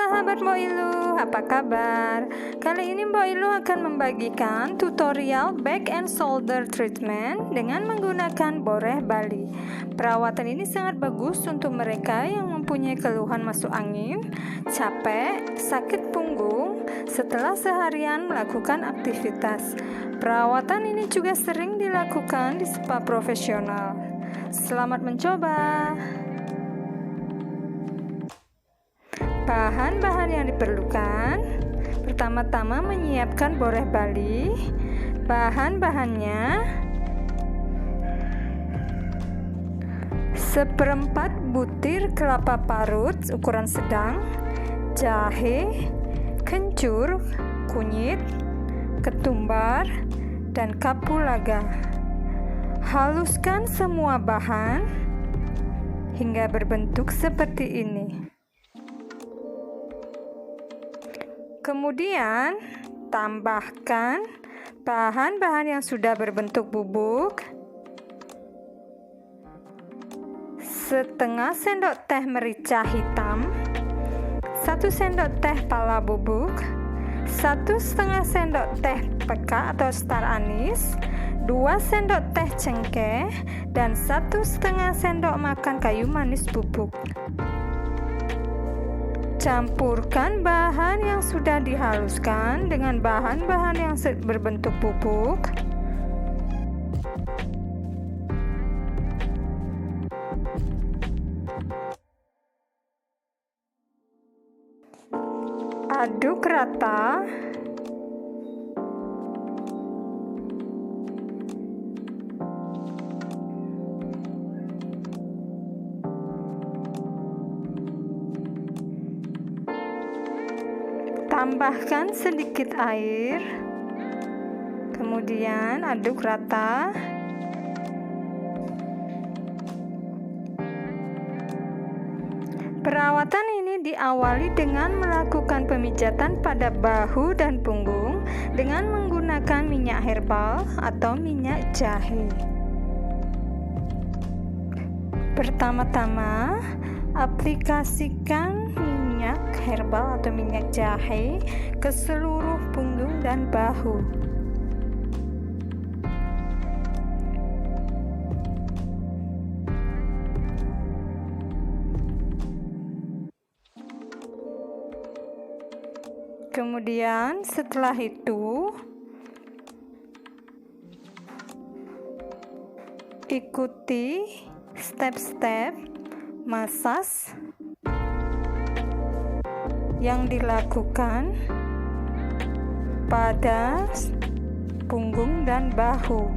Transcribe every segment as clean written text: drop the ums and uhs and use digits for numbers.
sahabat mbok iluh, apa kabar? Kali ini mbok iluh akan membagikan tutorial back and shoulder treatment dengan menggunakan Boreh Bali. Perawatan ini sangat bagus untuk mereka yang mempunyai keluhan masuk angin, capek, sakit punggung setelah seharian melakukan aktivitas. Perawatan ini juga sering dilakukan di spa profesional. Selamat mencoba. Bahan-bahan yang diperlukan: pertama-tama menyiapkan Boreh Bali. Bahan-bahannya: seperempat butir kelapa parut ukuran sedang, jahe, kencur, kunyit, ketumbar, dan kapulaga. Haluskan semua bahan hingga berbentuk seperti ini. Kemudian, tambahkan bahan-bahan yang sudah berbentuk bubuk. Setengah sendok teh merica hitam, 1 sendok teh pala bubuk, 1,5 sendok teh peka atau star anis, 2 sendok teh cengkeh, dan 1,5 sendok makan kayu manis bubuk. Campurkan bahan yang sudah dihaluskan dengan bahan-bahan yang berbentuk bubuk. Aduk rata. Tambahkan sedikit air, kemudian aduk rata. Perawatan ini diawali dengan melakukan pemijatan pada bahu dan punggung dengan menggunakan minyak herbal atau minyak jahe. Pertama-tama, aplikasikan minyak herbal atau minyak jahe ke seluruh punggung dan bahu. Kemudian setelah itu, ikuti step-step massage yang dilakukan pada punggung dan bahu.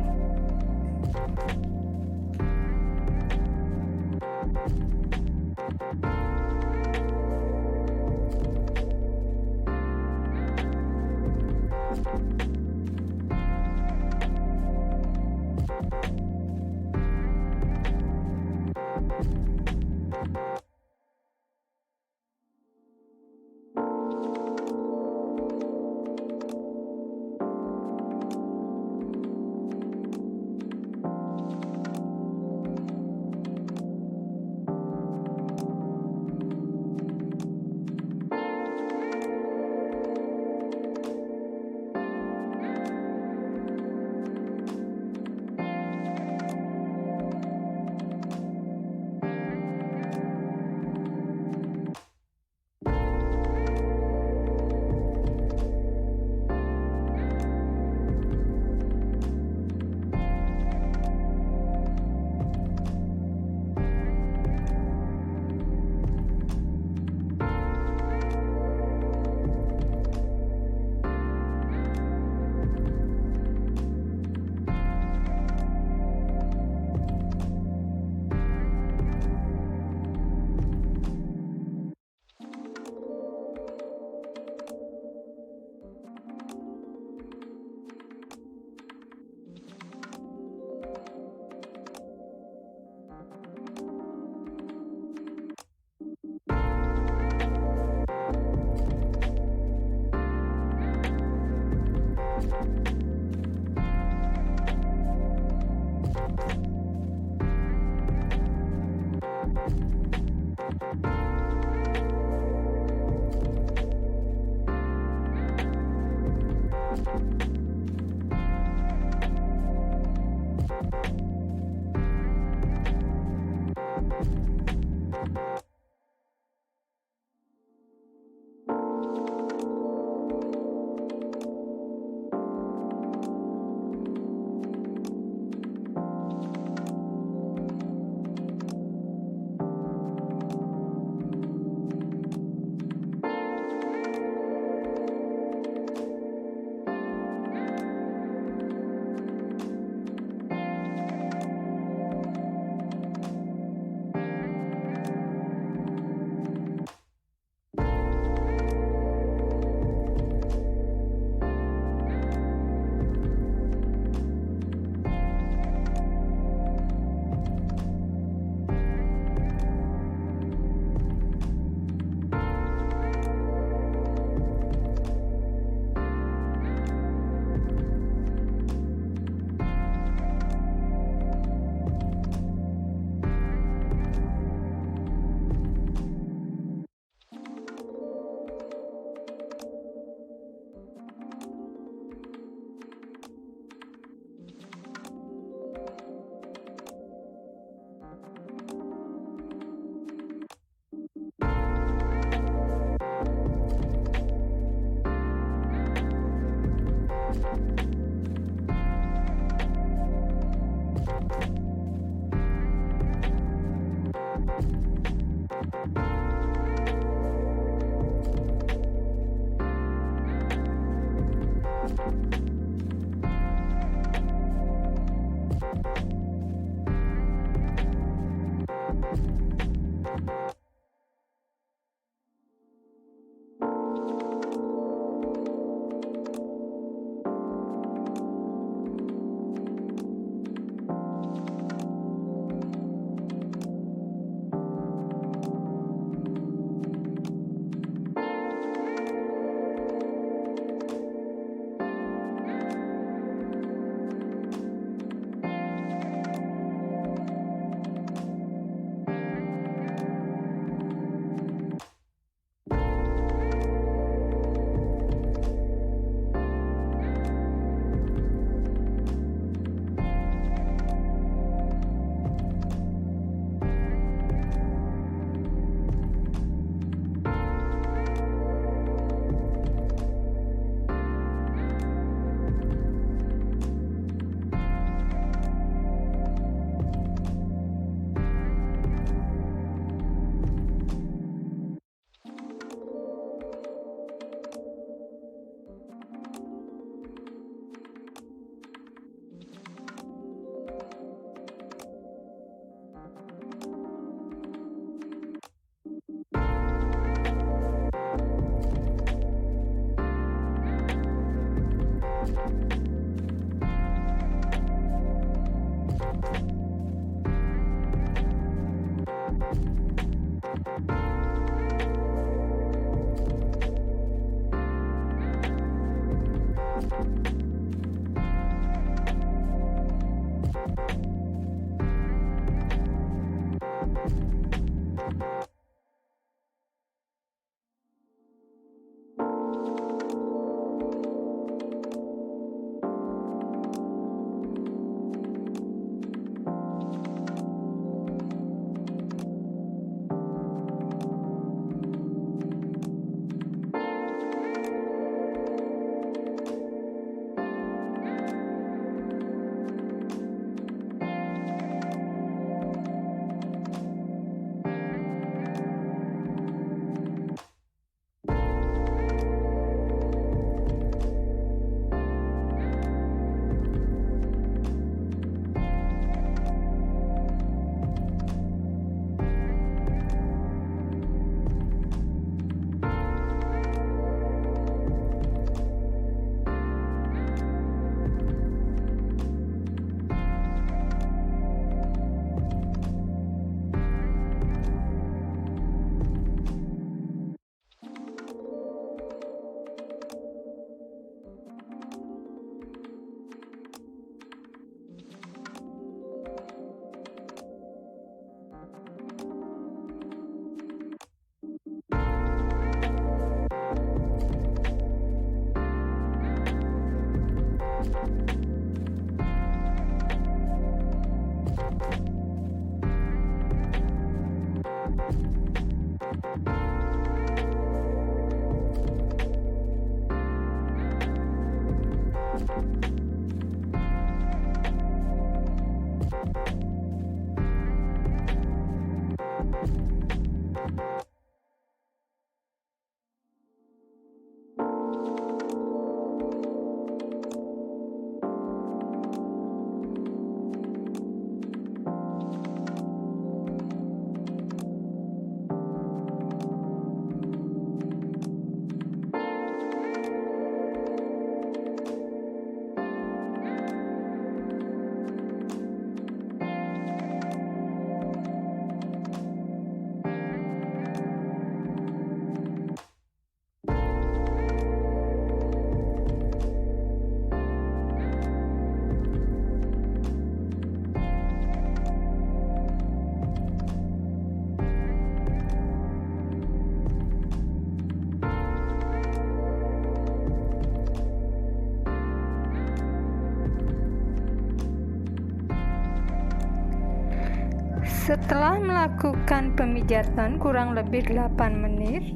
Setelah melakukan pemijatan kurang lebih 8 menit,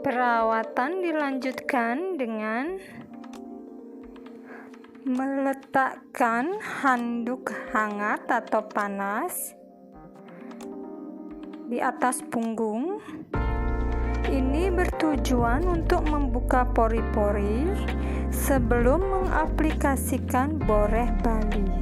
perawatan dilanjutkan dengan meletakkan handuk hangat atau panas di atas punggung. Ini bertujuan untuk membuka pori-pori sebelum mengaplikasikan Boreh Bali.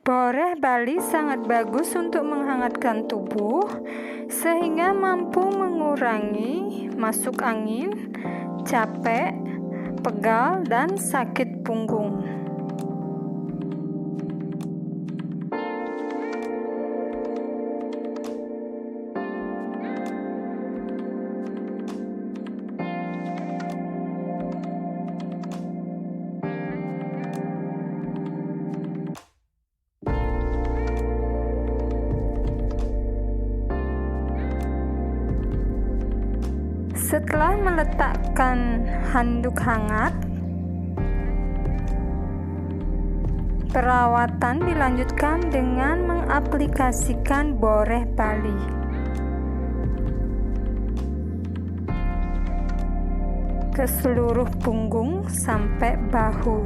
Boreh Bali sangat bagus untuk menghangatkan tubuh sehingga mampu mengurangi masuk angin, capek, pegal, dan sakit punggung. Setelah meletakkan handuk hangat, perawatan dilanjutkan dengan mengaplikasikan Boreh Bali. Ke seluruh punggung sampai bahu.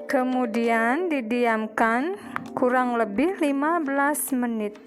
Kemudian didiamkan kurang lebih 15 menit.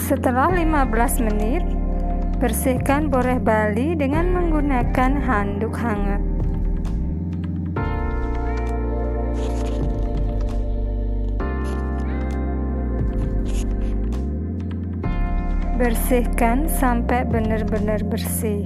Setelah 15 menit, bersihkan Boreh Bali dengan menggunakan handuk hangat. Bersihkan sampai benar-benar bersih.